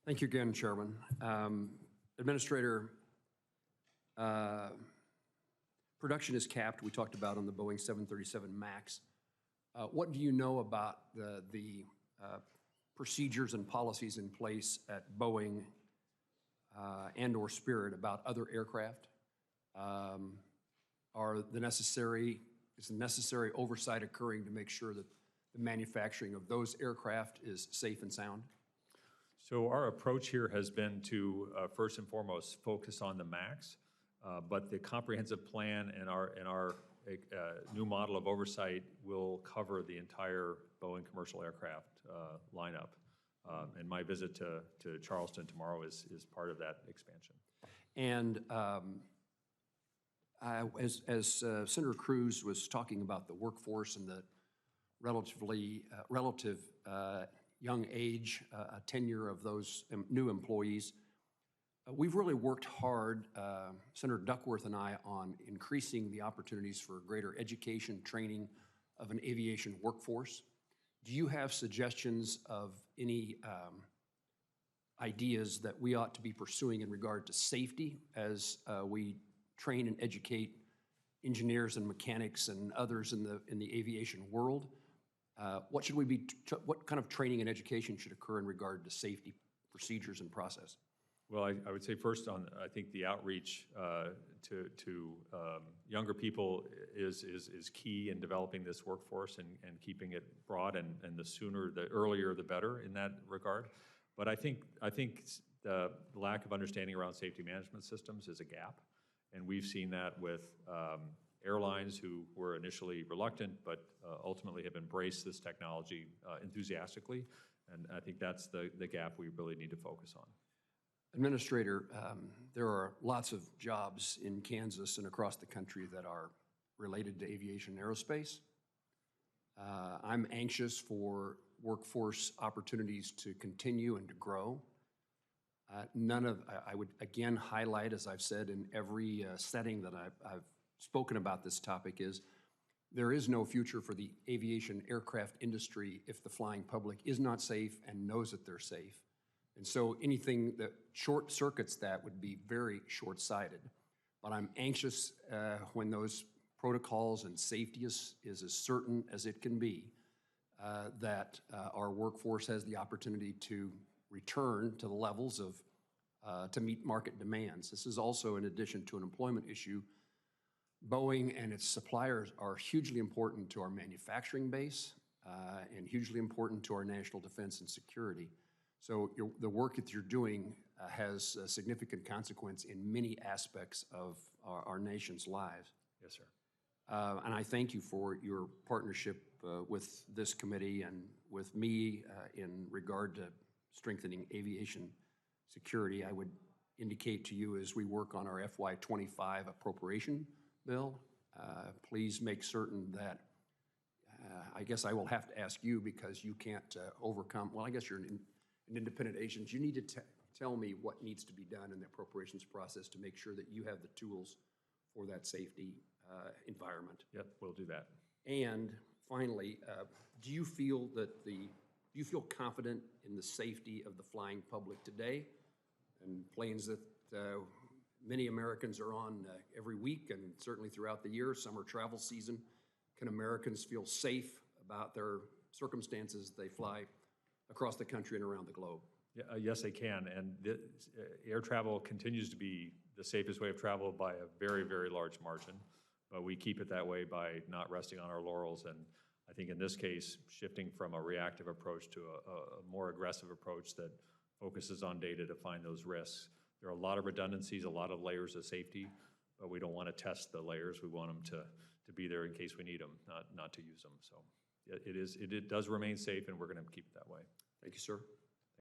Thank you again, Chairman. Administrator, production is capped, we talked about on the Boeing 737 MAX. What do you know about the procedures and policies in place at Boeing and or Spirit about other aircraft? Is the necessary oversight occurring to make sure that the manufacturing of those aircraft is safe and sound? So our approach here has been to first and foremost focus on the MAX, but the comprehensive plan and our new model of oversight will cover the entire Boeing commercial aircraft lineup. And my visit to Charleston tomorrow is part of that expansion. And as Senator Cruz was talking about the workforce and the relative young age, tenure of those new employees, we've really worked hard, Senator Duckworth and I, on increasing the opportunities for greater education, training of an aviation workforce. Do you have suggestions of any ideas that we ought to be pursuing in regard to safety as we train and educate engineers and mechanics and others in the aviation world? What kind of training and education should occur in regard to safety procedures and process? Well, I would say first I think the outreach to younger people is key in developing this workforce and keeping it broad, and the earlier the better in that regard. But I think the lack of understanding around safety management systems is a gap, and we've seen that with airlines who were initially reluctant but ultimately have embraced this technology enthusiastically, and I think that's the gap we really need to focus on. Administrator, there are lots of jobs in Kansas and across the country that are related to aviation and aerospace. I'm anxious for workforce opportunities to continue and to grow. I would again highlight, as I've said in every setting that I've spoken about this topic, is there is no future for the aviation aircraft industry if the flying public is not safe and knows that they're safe. And so anything that short circuits that would be very short-sighted. But I'm anxious when those protocols and safety is as certain as it can be, that our workforce has the opportunity to return to the levels of, to meet market demands. This is also, in addition to an employment issue, Boeing and its suppliers are hugely important to our manufacturing base and hugely important to our national defense and security. So the work that you're doing has a significant consequence in many aspects of our nation's lives. Yes, sir. And I thank you for your partnership with this committee and with me in regard to strengthening aviation security. I would indicate to you as we work on our FY25 appropriation bill, please make certain that, I guess I will have to ask you because you can't overcome, well, I guess you're an independent agent. You need to tell me what needs to be done in the appropriations process to make sure that you have the tools for that safety environment. Yep, we'll do that. And finally, do you feel confident in the safety of the flying public today and planes that many Americans are on every week and certainly throughout the year, summer travel season? Can Americans feel safe about their circumstances they fly across the country and around the globe? Yeah, yes, they can. And air travel continues to be the safest way of travel by a very, very large margin. But we keep it that way by not resting on our laurels. And I think in this case, shifting from a reactive approach to a more aggressive approach that focuses on data to find those risks. There are a lot of redundancies, a lot of layers of safety, but we don't want to test the layers. We want them to be there in case we need them, not to use them. So it does remain safe, and we're going to keep it that way. Thank you, sir.